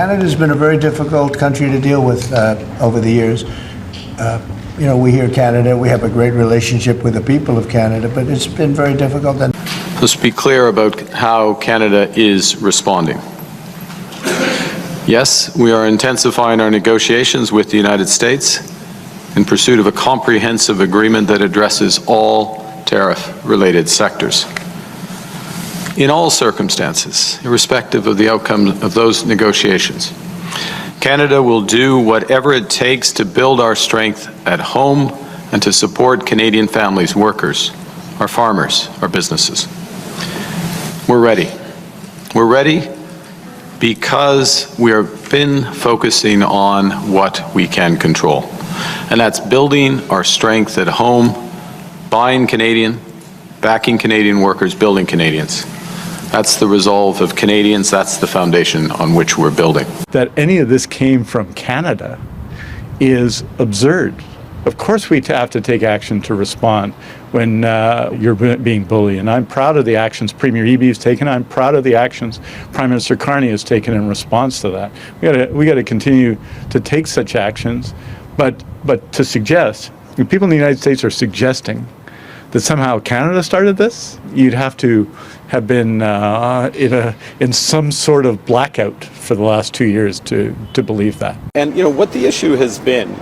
Canada's been a very difficult country to deal with over the years. We hear Canada, we have a great relationship with the people of Canada, but it's been very difficult. And let's be clear about how Canada is responding. Yes, we are intensifying our negotiations with the United States in pursuit of a comprehensive agreement that addresses all tariff-related sectors. In all circumstances, irrespective of the outcome of those negotiations, Canada will do whatever it takes to build our strength at home and to support Canadian families, workers, our farmers, our businesses. We're ready. We're ready because we have been focusing on what we can control. And that's building our strength at home, buying Canadian, backing Canadian workers, building Canadians. That's the resolve of Canadians. That's the foundation on which we're building. That any of this came from Canada is absurd. Of course we have to take action to respond when you're being bullied. And I'm proud of the actions Premier Eby has taken. I'm proud of the actions Prime Minister Carney has taken in response to that. We got to continue to take such actions. But to suggest, people in the United States are suggesting that somehow Canada started this, you'd have to have been in some sort of blackout for the last 2 years to believe that. And what the issue has been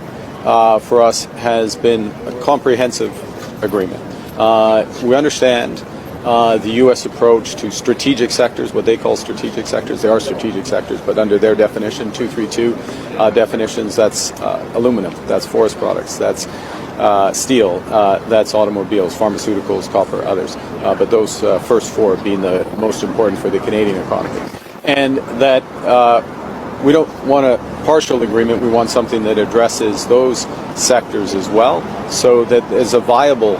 for us has been a comprehensive agreement. We understand the U.S. approach to strategic sectors, what they call strategic sectors. They are strategic sectors, but under their definition, 232 definitions, that's aluminum, that's forest products, that's steel, that's automobiles, pharmaceuticals, copper, others. But those first four being the most important for the Canadian economy. And that we don't want a partial agreement, we want something that addresses those sectors as well, so that is a viable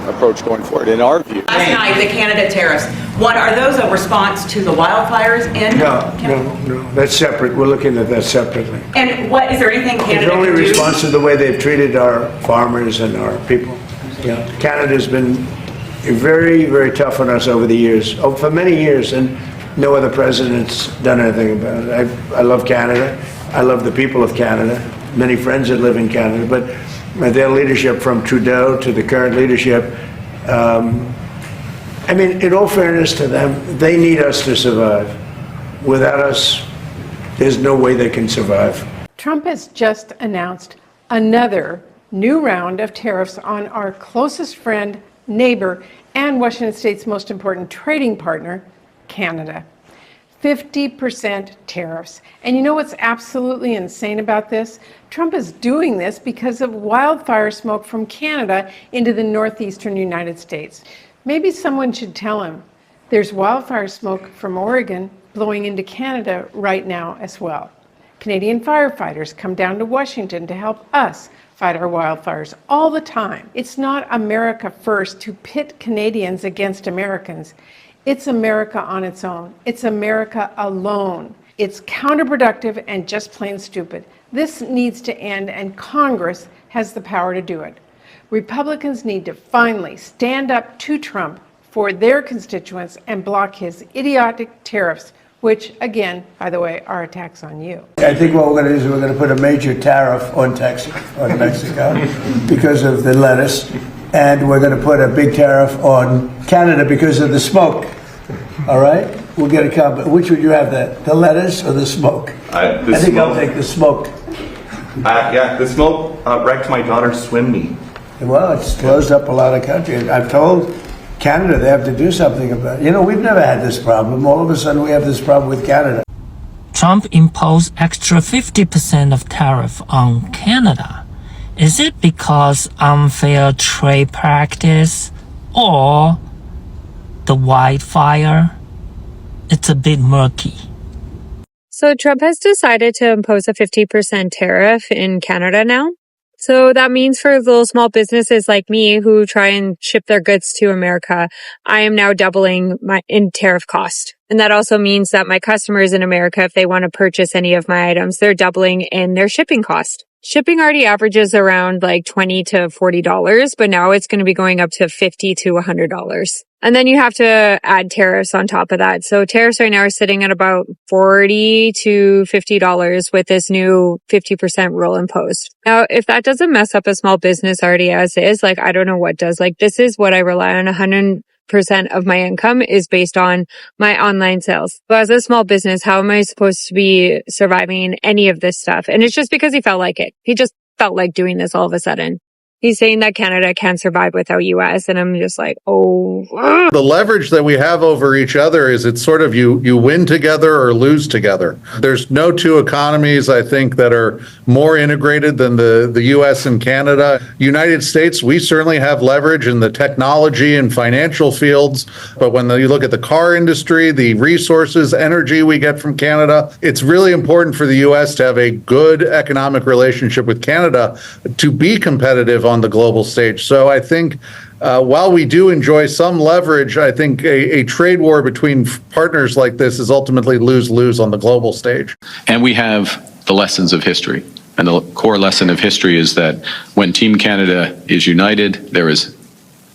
approach going forward. In our view, last night, the Canada tariffs, what are those a response to the wildfires in Canada? No, that's separate. We're looking at that separately. And what is there anything Canada It's only can do? response to the way they've treated our farmers and our people. Canada's been very, very tough on us over the years, for many years, and no other president's done anything about it. I love Canada. I love the people of Canada. Many friends that live in Canada, but their leadership, from Trudeau to the current leadership, in all fairness to them, they need us to survive. Without us, there's no way they can survive. Trump has just announced another new round of tariffs on our closest friend, neighbor, and Washington State's most important trading partner, Canada. 50% tariffs. And you know what's absolutely insane about this? Trump is doing this because of wildfire smoke from Canada into the northeastern United States. Maybe someone should tell him there's wildfire smoke from Oregon blowing into Canada right now as well. Canadian firefighters come down to Washington to help us fight our wildfires all the time. It's not America first to pit Canadians against Americans. It's America on its own. It's America alone. It's counterproductive and just plain stupid. This needs to end, and Congress has the power to do it. Republicans need to finally stand up to Trump for their constituents and block his idiotic tariffs, which, again, by the way, are attacks on you. I think what we're going to do is we're going to put a major tariff on Mexico because of the lettuce, and we're going to put a big tariff on Canada because of the smoke. All right? We'll get a comment. Which would you have, the lettuce or the smoke? I think I'll take the smoke. The smoke wrecked my daughter's swim meet. Well, it's closed up a lot of countries. I've told Canada they have to do something about it. We've never had this problem. All of a sudden we have this problem with Canada. Trump imposed extra 50% of tariff on Canada. Is it because unfair trade practice or the wildfire? It's a bit murky. So Trump has decided to impose a 50% tariff in Canada now. So that means for little small businesses like me who try and ship their goods to America, I am now doubling my tariff cost. And that also means that my customers in America, if they want to purchase any of my items, they're doubling in their shipping cost. Shipping already averages around like $20 to $40, but now it's going to be going up to $50 to $100. And then you have to add tariffs on top of that. So tariffs right now are sitting at about $40 to $50 with this new 50% rule imposed. Now, if that doesn't mess up a small business already as is, like, I don't know what does. Like, this is what I rely on 100% of my income is based on my online sales. So as a small business, how am I supposed to be surviving any of this stuff? And it's just because he felt like it. He just felt like doing this all of a sudden. He's saying that Canada can't survive without US, and I'm just like, oh. The leverage that we have over each other is it's sort of you win together or lose together. There's no two economies, I think, that are more integrated than the US and Canada. United States, we certainly have leverage in the technology and financial fields, but when you look at the car industry, the resources, energy we get from Canada, it's really important for the US to have a good economic relationship with Canada to be competitive on the global stage. So I think while we do enjoy some leverage, I think a trade war between partners like this is ultimately lose-lose on the global stage. And we have the lessons of history. And the core lesson of history is that when Team Canada is united, there is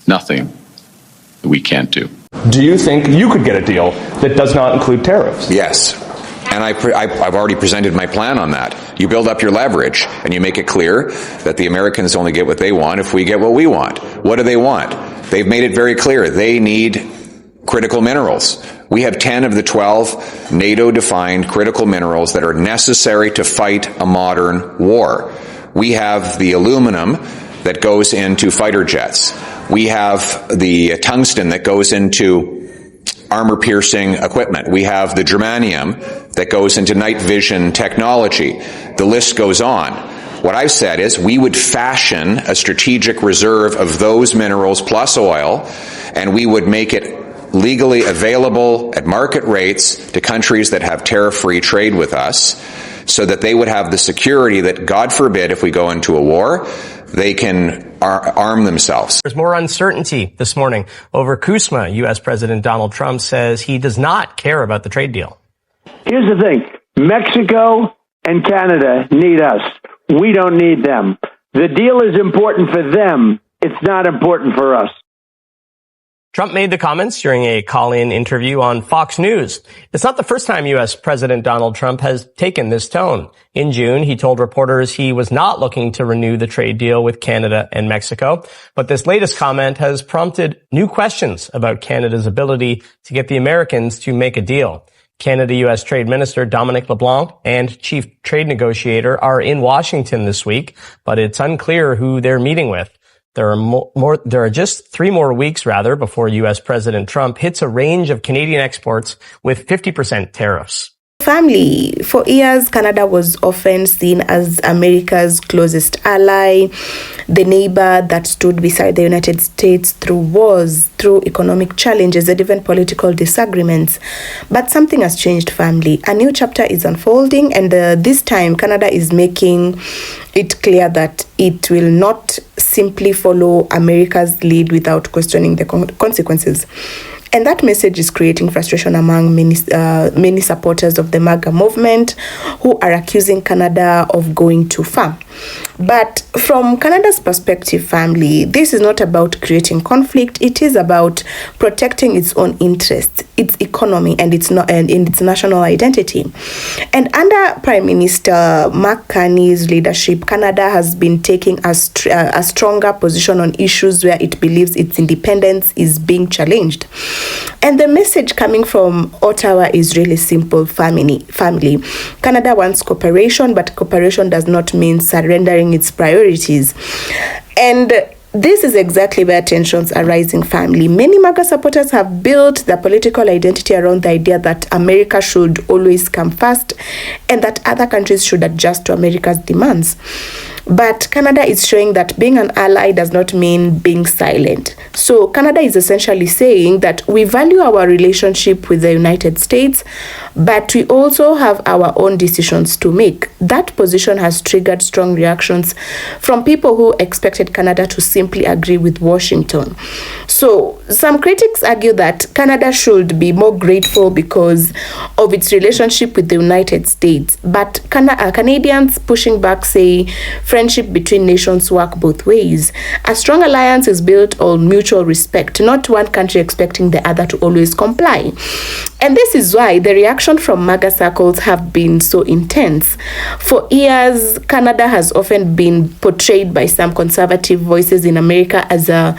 nothing that we can't do. Do you think you could get a deal that does not include tariffs? Yes. And I've already presented my plan on that. You build up your leverage and you make it clear that the Americans only get what they want if we get what we want. What do they want? They've made it very clear. They need critical minerals. We have 10 of the 12 NATO-defined critical minerals that are necessary to fight a modern war. We have the aluminum that goes into fighter jets. We have the tungsten that goes into armor-piercing equipment. We have the germanium that goes into night vision technology. The list goes on. What I've said is we would fashion a strategic reserve of those minerals plus oil, and we would make it legally available at market rates to countries that have tariff-free trade with us, so that they would have the security that, God forbid, if we go into a war, they can arm themselves. There's more uncertainty this morning over CUSMA. U.S. President Donald Trump says he does not care about the trade deal. Here's the thing. Mexico and Canada need us. We don't need them. The deal is important for them. It's not important for us. Trump made the comments during a call-in interview on Fox News. It's not the first time U.S. President Donald Trump has taken this tone. In June, he told reporters he was not looking to renew the trade deal with Canada and Mexico. But this latest comment has prompted new questions about Canada's ability to get the Americans to make a deal. Canada-U.S. Trade Minister Dominic LeBlanc and Chief Trade Negotiator are in Washington this week, but it's unclear who they're meeting with. There are just 3 more weeks before U.S. President Trump hits a range of Canadian exports with 50% tariffs. Family. For years, Canada was often seen as America's closest ally, the neighbor that stood beside the United States through wars, through economic challenges, and even political disagreements. But something has changed, family. A new chapter is unfolding, and this time, Canada is making it clear that it will not simply follow America's lead without questioning the consequences. And that message is creating frustration among many supporters of the MAGA movement who are accusing Canada of going too far. But from Canada's perspective, family, this is not about creating conflict. It is about protecting its own interests, its economy, and its national identity. And under Prime Minister Mark Carney's leadership, Canada has been taking a stronger position on issues where it believes its independence is being challenged. And the message coming from Ottawa is really simple, family. Canada wants cooperation, but cooperation does not mean surrendering its priorities. And this is exactly where tensions are rising, family. Many MAGA supporters have built their political identity around the idea that America should always come first and that other countries should adjust to America's demands. But Canada is showing that being an ally does not mean being silent. So Canada is essentially saying that we value our relationship with the United States, but we also have our own decisions to make. That position has triggered strong reactions from people who expected Canada to simply agree with Washington. So some critics argue that Canada should be more grateful because of its relationship with the United States. But Canadians pushing back say friendship between nations work both ways. A strong alliance is built on mutual respect, not one country expecting the other to always comply. And this is why the reaction from MAGA circles have been so intense. For years, Canada has often been portrayed by some conservative voices in America as a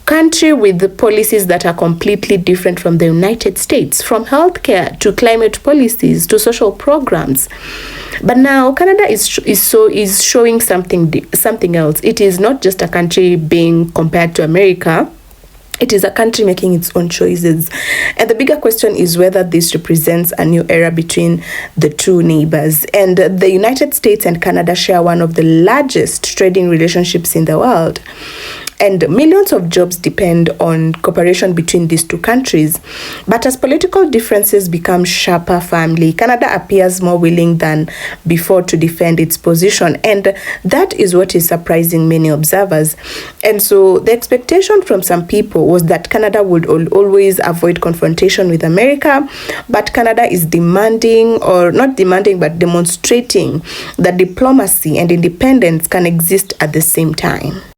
country with policies that are completely different from the United States, from healthcare to climate policies to social programs. But now Canada is showing something else. It is not just a country being compared to America. It is a country making its own choices. And the bigger question is whether this represents a new era between the two neighbors. And the United States and Canada share one of the largest trading relationships in the world. And millions of jobs depend on cooperation between these two countries. But as political differences become sharper firmly, Canada appears more willing than before to defend its position. And that is what is surprising many observers. And so the expectation from some people was that Canada would always avoid confrontation with America, but Canada is demanding, or not demanding, but demonstrating that diplomacy and independence can exist at the same time.